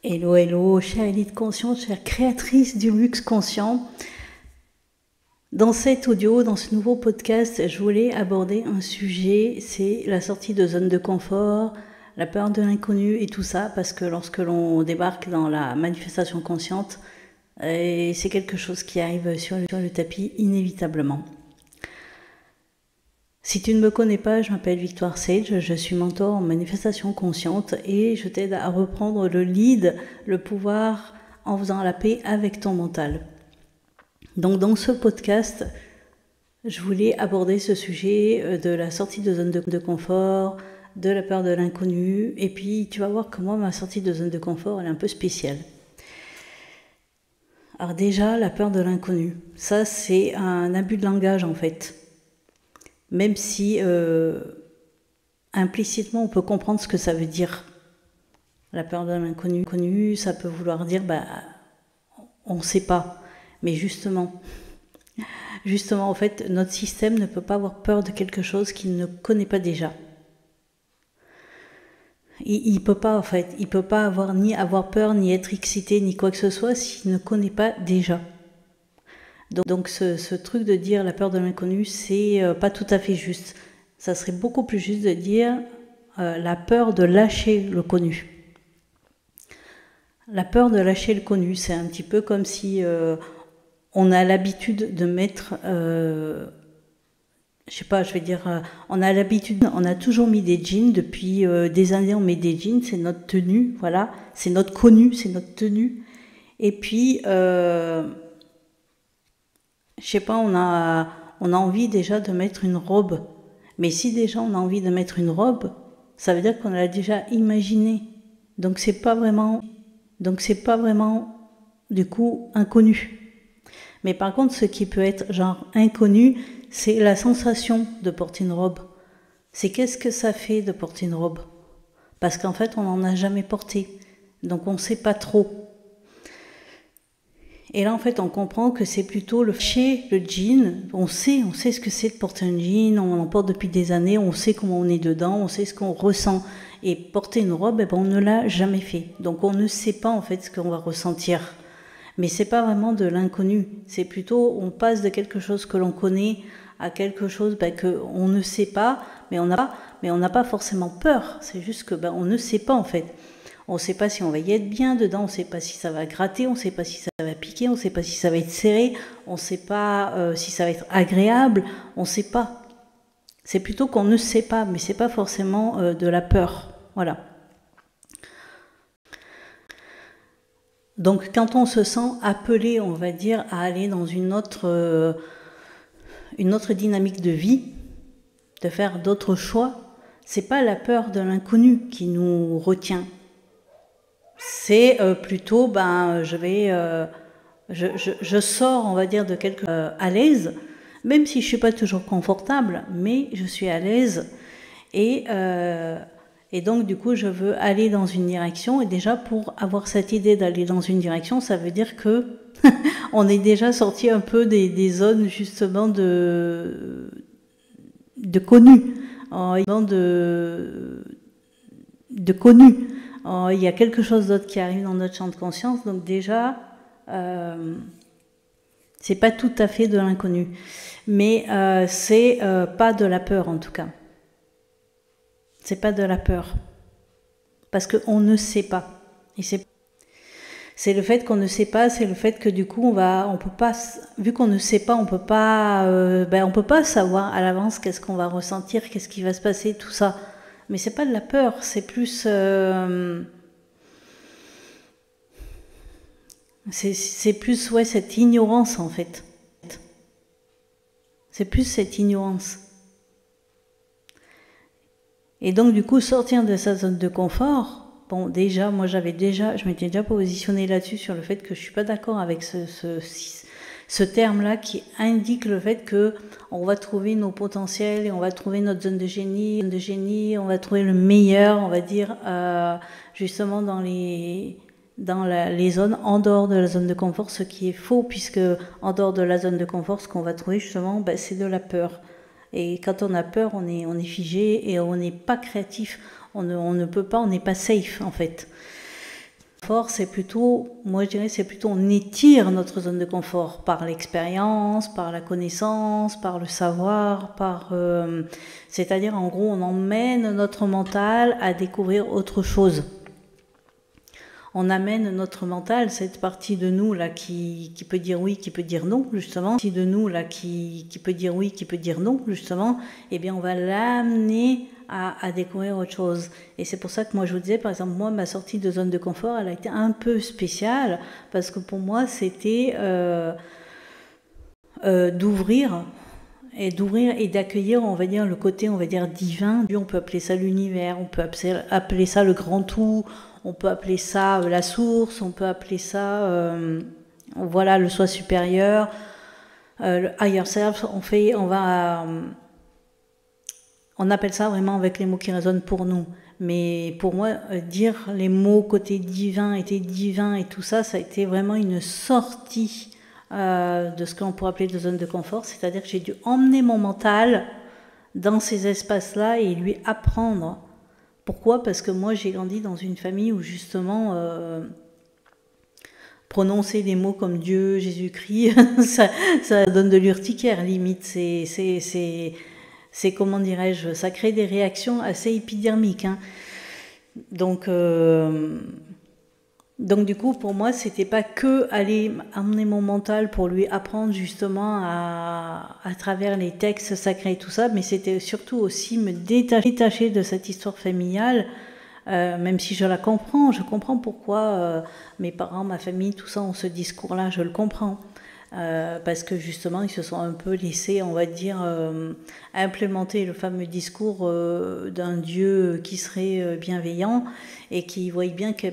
Hello, hello, chère élite consciente, chère créatrice du luxe conscient. Dans cet audio, dans ce nouveau podcast, je voulais aborder un sujet, c'est la sortie de zone de confort, la peur de l'inconnu et tout ça, parce que lorsque l'on débarque dans la manifestation consciente, c'est quelque chose qui arrive sur le tapis inévitablement. Si tu ne me connais pas, je m'appelle Victoire Sage, je suis mentor en manifestation consciente et je t'aide à reprendre le lead, le pouvoir en faisant la paix avec ton mental. Donc dans ce podcast, je voulais aborder ce sujet de la sortie de zone de confort, de la peur de l'inconnu, et puis tu vas voir comment ma sortie de zone de confort elle est un peu spéciale. Alors déjà, la peur de l'inconnu, ça c'est un abus de langage en fait. Même si implicitement on peut comprendre ce que ça veut dire. La peur de l'inconnu, ça peut vouloir dire on ne sait pas. Mais justement, en fait, notre système ne peut pas avoir peur de quelque chose qu'il ne connaît pas déjà. Il peut pas en fait, il peut pas avoir peur, ni être excité, ni quoi que ce soit s'il ne connaît pas déjà. Donc ce truc de dire la peur de l'inconnu, c'est pas tout à fait juste. Ça serait beaucoup plus juste de dire la peur de lâcher le connu. La peur de lâcher le connu, c'est un petit peu comme si on a l'habitude de mettre, on a l'habitude, on a toujours mis des jeans, depuis des années on met des jeans, c'est notre tenue, voilà, c'est notre connu, c'est notre tenue. Et puis, on a envie déjà de mettre une robe. Mais si déjà on a envie de mettre une robe, ça veut dire qu'on l'a déjà imaginé. Donc c'est pas vraiment, du coup, inconnu. Mais par contre, ce qui peut être genre inconnu, c'est la sensation de porter une robe. C'est qu'est-ce que ça fait de porter une robe? Parce qu'en fait, on n'en a jamais porté. Donc on ne sait pas trop. Et là, en fait, on comprend que c'est plutôt le jean. On sait ce que c'est de porter un jean, on en porte depuis des années, on sait comment on est dedans, on sait ce qu'on ressent. Et porter une robe, on ne l'a jamais fait. Donc on ne sait pas en fait ce qu'on va ressentir. Mais c'est pas vraiment de l'inconnu. C'est plutôt, on passe de quelque chose que l'on connaît à quelque chose qu'on ne sait pas, mais on n'a pas forcément peur. C'est juste que on ne sait pas en fait. On ne sait pas si on va y être bien dedans, on ne sait pas si ça va gratter, on ne sait pas si ça va piquer, on ne sait pas si ça va être serré, on ne sait pas si ça va être agréable, on ne sait pas. C'est plutôt qu'on ne sait pas, mais ce n'est pas forcément de la peur. Voilà. Donc quand on se sent appelé, on va dire, à aller dans une autre dynamique de vie, de faire d'autres choix, c'est pas la peur de l'inconnu qui nous retient. C'est plutôt, je sors, on va dire, de quelque à l'aise, même si je suis pas toujours confortable, mais je suis à l'aise et donc du coup je veux aller dans une direction, et déjà pour avoir cette idée d'aller dans une direction, ça veut dire que on est déjà sorti un peu des zones justement de connu, de connu. Il y a quelque chose d'autre qui arrive dans notre champ de conscience, donc déjà, c'est pas tout à fait de l'inconnu, mais c'est pas de la peur en tout cas. C'est pas de la peur, parce qu'on ne sait pas. Et c'est le fait qu'on ne sait pas, c'est le fait que du coup on peut pas, vu qu'on ne sait pas, on peut pas savoir à l'avance qu'est-ce qu'on va ressentir, qu'est-ce qui va se passer, tout ça. Mais c'est pas de la peur, c'est plus c'est plus cette ignorance en fait. C'est plus cette ignorance. Et donc du coup sortir de sa zone de confort, déjà je m'étais déjà positionnée là-dessus sur le fait que je suis pas d'accord avec ce terme-là qui indique le fait que on va trouver nos potentiels et on va trouver notre zone de génie, on va trouver le meilleur, on va dire, justement dans les zones en dehors de la zone de confort, ce qui est faux, puisque en dehors de la zone de confort, ce qu'on va trouver justement, c'est de la peur. Et quand on a peur, on est figé et on n'est pas créatif, on ne peut pas, on n'est pas safe en fait. confort, c'est plutôt, moi je dirais, c'est plutôt on étire notre zone de confort par l'expérience, par la connaissance, par le savoir, c'est-à-dire en gros on emmène notre mental à découvrir autre chose. On amène notre mental, cette partie de nous là qui peut dire oui, qui peut dire non, justement, cette partie de nous là qui peut dire oui, qui peut dire non, justement, eh bien on va l'amener à découvrir autre chose. Et c'est pour ça que moi je vous disais, par exemple, moi ma sortie de zone de confort, elle a été un peu spéciale, parce que pour moi c'était d'ouvrir et d'accueillir, on va dire, le côté, on va dire, divin. On peut appeler ça l'univers, on peut appeler ça le grand tout, on peut appeler ça la source, on peut appeler ça, voilà, le soi supérieur, le higher self. On appelle ça vraiment avec les mots qui résonnent pour nous. Mais pour moi, dire les mots côté divin et tout ça, ça a été vraiment une sortie de ce qu'on pourrait appeler de zone de confort. C'est-à-dire que j'ai dû emmener mon mental dans ces espaces-là et lui apprendre. Pourquoi ? Parce que moi, j'ai grandi dans une famille où justement, prononcer des mots comme Dieu, Jésus-Christ, ça donne de l'urticaire, limite. C'est comment dirais-je, ça crée des réactions assez épidermiques. Hein. Donc du coup, pour moi, c'était pas que aller emmener mon mental pour lui apprendre justement à travers les textes sacrés et tout ça, mais c'était surtout aussi me détacher de cette histoire familiale, même si je comprends pourquoi mes parents, ma famille, tout ça ont ce discours-là, je le comprends. Parce que justement ils se sont un peu laissés, on va dire, implémenter le fameux discours d'un Dieu qui serait bienveillant et qui voit bien que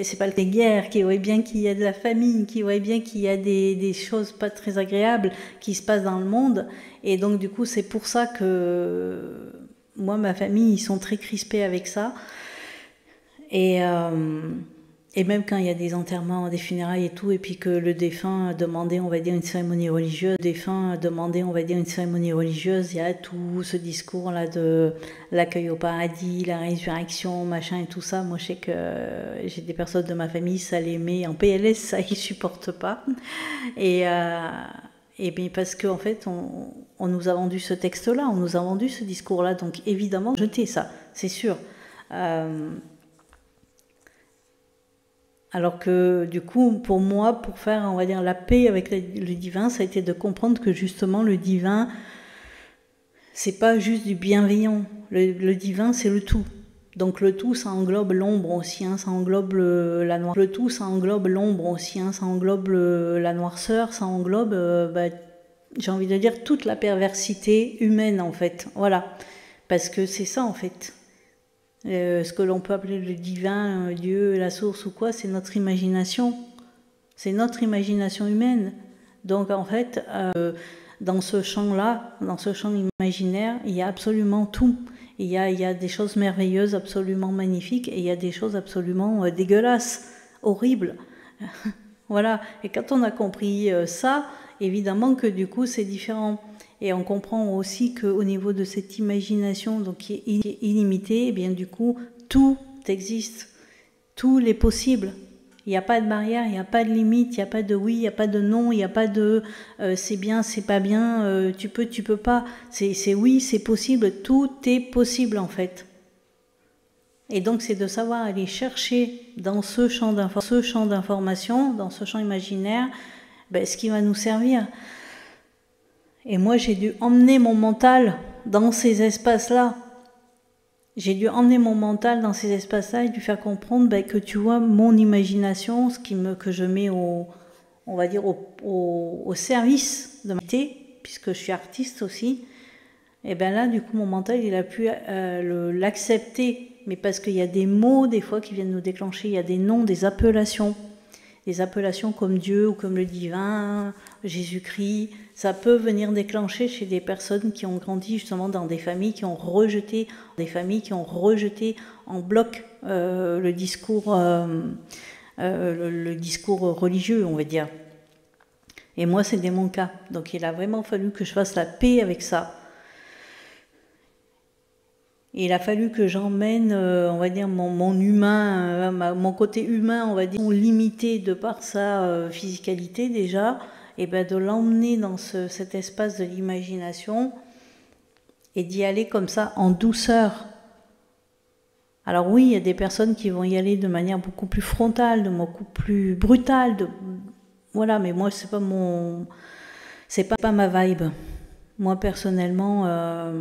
c'est pas des guerres, qui voit bien qu'il y a de la famine, qui voit bien qu'il y a des choses pas très agréables qui se passent dans le monde. Et donc du coup c'est pour ça que moi, ma famille, ils sont très crispés avec ça. Et même quand il y a des enterrements, des funérailles et tout, et puis que le défunt demandait, on va dire, une cérémonie religieuse, il y a tout ce discours-là de l'accueil au paradis, la résurrection, machin et tout ça. Moi, je sais que j'ai des personnes de ma famille, ça les met en PLS, ça, ils supportent pas. Et bien parce qu'en fait, on nous a vendu ce texte-là, on nous a vendu ce discours-là, donc évidemment, jeter ça, c'est sûr. Alors que du coup, pour moi, pour faire, on va dire, la paix avec le divin, ça a été de comprendre que justement le divin, c'est pas juste du bienveillant. Le divin, c'est le tout. Donc le tout, ça englobe l'ombre aussi, hein, ça englobe la noirceur. Le tout, ça englobe l'ombre aussi, hein, ça englobe la noirceur, ça englobe, j'ai envie de dire, toute la perversité humaine en fait. Voilà, parce que c'est ça en fait. Ce que l'on peut appeler le divin, Dieu, la source ou quoi, c'est notre imagination. C'est notre imagination humaine. Donc en fait, dans ce champ-là, dans ce champ imaginaire, il y a absolument tout. Il y a des choses merveilleuses, absolument magnifiques, et il y a des choses absolument dégueulasses, horribles. Voilà. Et quand on a compris ça, évidemment que du coup c'est différent. Et on comprend aussi qu'au niveau de cette imagination donc, qui est illimitée, eh bien, du coup, tout existe. Tout est possible. Il n'y a pas de barrière, il n'y a pas de limite, il n'y a pas de oui, il n'y a pas de non, il n'y a pas de c'est bien, c'est pas bien, tu peux pas. C'est oui, c'est possible, tout est possible en fait. Et donc c'est de savoir aller chercher dans ce champ d'information, dans ce champ imaginaire, ce qui va nous servir. Et moi, j'ai dû emmener mon mental dans ces espaces-là. J'ai dû emmener mon mental dans ces espaces-là et lui faire comprendre que tu vois, mon imagination, que je mets au service de ma activité, puisque je suis artiste aussi, et bien là, du coup, mon mental, il a pu l'accepter. Mais parce qu'il y a des mots, des fois, qui viennent nous déclencher, il y a des noms, des appellations comme Dieu ou comme le divin, Jésus-Christ, ça peut venir déclencher chez des personnes qui ont grandi justement dans des familles qui ont rejeté en bloc le discours religieux, on va dire. Et moi, c'était mon cas. Donc il a vraiment fallu que je fasse la paix avec ça. Et il a fallu que j'emmène, on va dire, mon humain, mon côté humain, on va dire, limité de par sa physicalité déjà, et ben de l'emmener dans cet espace de l'imagination et d'y aller comme ça en douceur. Alors oui, il y a des personnes qui vont y aller de manière beaucoup plus frontale, beaucoup plus brutale, voilà, mais moi c'est pas ma vibe. Moi personnellement,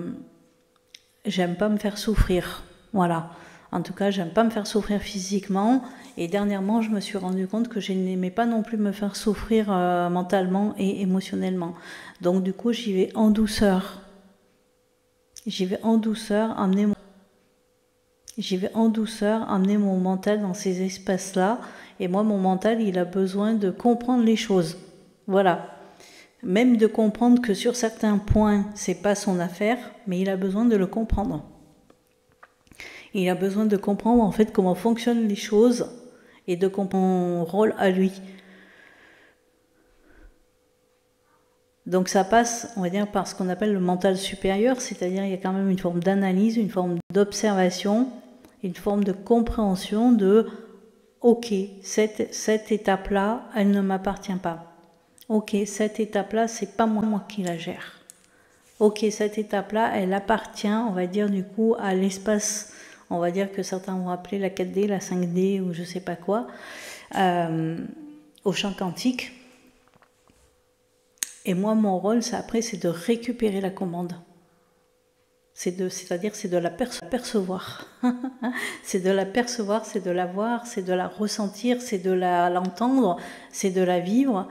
j'aime pas me faire souffrir, voilà. En tout cas, j'aime pas me faire souffrir physiquement. Et dernièrement, je me suis rendu compte que je n'aimais pas non plus me faire souffrir mentalement et émotionnellement. Donc du coup, j'y vais en douceur. J'y vais en douceur, amener mon mental dans ces espaces-là. Et moi, mon mental, il a besoin de comprendre les choses. Voilà. Même de comprendre que sur certains points, c'est pas son affaire, mais il a besoin de le comprendre. Il a besoin de comprendre en fait comment fonctionnent les choses et de comprendre son rôle à lui. Donc ça passe, on va dire, par ce qu'on appelle le mental supérieur, c'est-à-dire il y a quand même une forme d'analyse, une forme d'observation, une forme de compréhension de « ok, cette étape-là, elle ne m'appartient pas. Ok, cette étape-là, c'est pas moi qui la gère. Ok, cette étape-là, elle appartient, on va dire du coup, à l'espace, on va dire que certains vont appeler la 4D, la 5D ou je sais pas quoi, au champ quantique. Et moi, mon rôle, après, c'est de récupérer la commande. C'est-à-dire, c'est de la percevoir. C'est de la percevoir, c'est de la voir, c'est de la ressentir, c'est de l'entendre, c'est de la vivre.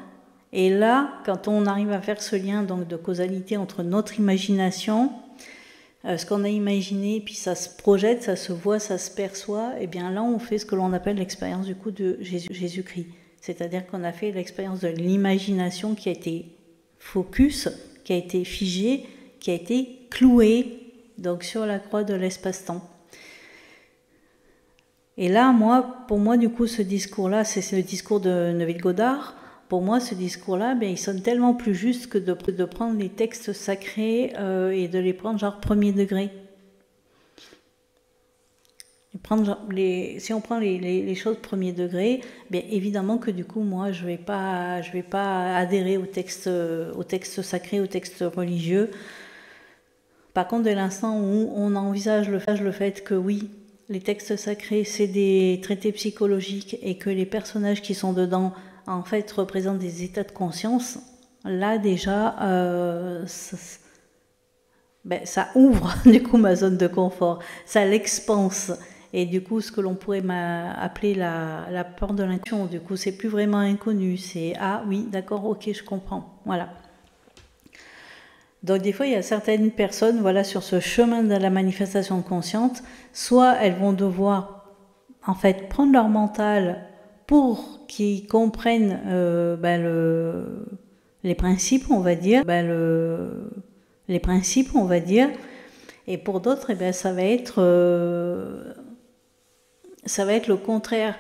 Et là, quand on arrive à faire ce lien donc, de causalité entre notre imagination, ce qu'on a imaginé, puis ça se projette, ça se voit, ça se perçoit, et bien là, on fait ce que l'on appelle l'expérience du coup de Jésus-Christ. C'est-à-dire qu'on a fait l'expérience de l'imagination qui a été focus, qui a été figée, qui a été clouée donc sur la croix de l'espace-temps. Et là, pour moi, du coup, ce discours-là, c'est le discours de Neville Goddard. Pour moi, ce discours-là, il sonne tellement plus juste que de prendre les textes sacrés et de les prendre genre premier degré. Si on prend les choses premier degré, bien évidemment que du coup, moi, je vais pas adhérer au texte sacré, au texte religieux. Par contre, dès l'instant où on envisage le fait que oui, les textes sacrés, c'est des traités psychologiques et que les personnages qui sont dedans, en fait, représentent des états de conscience, là déjà, ça ouvre du coup ma zone de confort, ça l'expanse. Et du coup, ce que l'on pourrait appeler la peur de l'inconnu, du coup, c'est plus vraiment inconnu, c'est « Ah oui, d'accord, ok, je comprends », voilà. Donc des fois, il y a certaines personnes, voilà, sur ce chemin de la manifestation consciente, soit elles vont devoir, en fait, prendre leur mental pour qu'ils comprennent les principes, on va dire, les principes, on va dire, et pour d'autres, ça va être le contraire.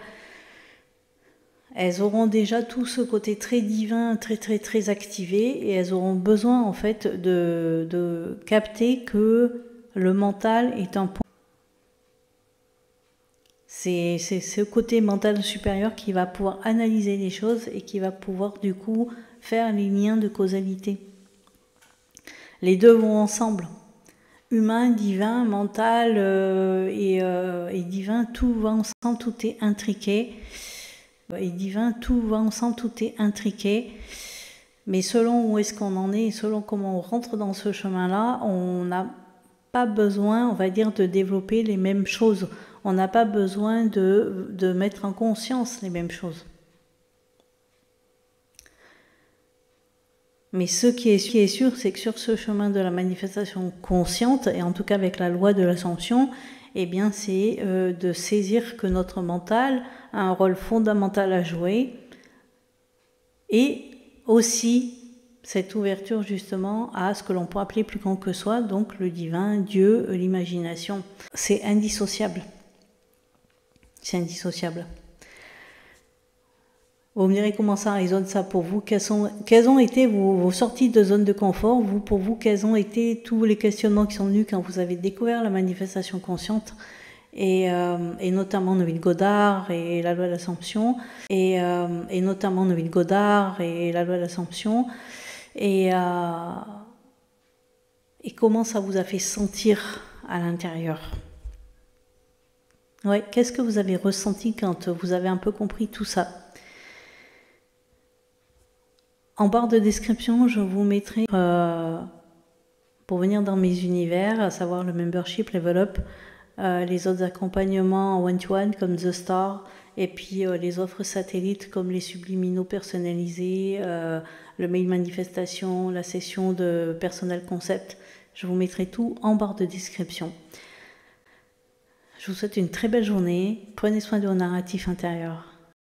Elles auront déjà tout ce côté très divin, très très très activé, et elles auront besoin en fait de capter que le mental est un point. C'est ce côté mental supérieur qui va pouvoir analyser les choses et qui va pouvoir du coup faire les liens de causalité. Les deux vont ensemble. Humain, divin, mental et divin, tout va ensemble, tout est intriqué. Et divin, tout va ensemble, tout est intriqué. Mais selon où est-ce qu'on en est, et selon comment on rentre dans ce chemin-là, on n'a pas besoin, on va dire, de développer les mêmes choses. On n'a pas besoin de mettre en conscience les mêmes choses. Mais ce qui est sûr, c'est que sur ce chemin de la manifestation consciente, et en tout cas avec la loi de l'ascension, eh bien c'est de saisir que notre mental a un rôle fondamental à jouer, et aussi cette ouverture justement à ce que l'on peut appeler plus grand que soi, donc le divin, Dieu, l'imagination. C'est indissociable. C'est indissociable. Vous me direz comment ça résonne ça pour vous. Quelles ont été vos sorties de zone de confort, pour vous, quels ont été tous les questionnements qui sont venus quand vous avez découvert la manifestation consciente et notamment Neville Goddard et la loi de l'Assomption et notamment Neville Goddard et la loi de l'Assomption et comment ça vous a fait sentir à l'intérieur. Ouais, qu'est-ce que vous avez ressenti quand vous avez un peu compris tout ça? En barre de description, je vous mettrai pour venir dans mes univers, à savoir le membership Level Up, les autres accompagnements en one-to-one comme The Star, et puis les offres satellites comme les subliminaux personnalisés, le mail manifestation, la session de personnel concept. Je vous mettrai tout en barre de description. Je vous souhaite une très belle journée. Prenez soin de vos narratifs intérieurs.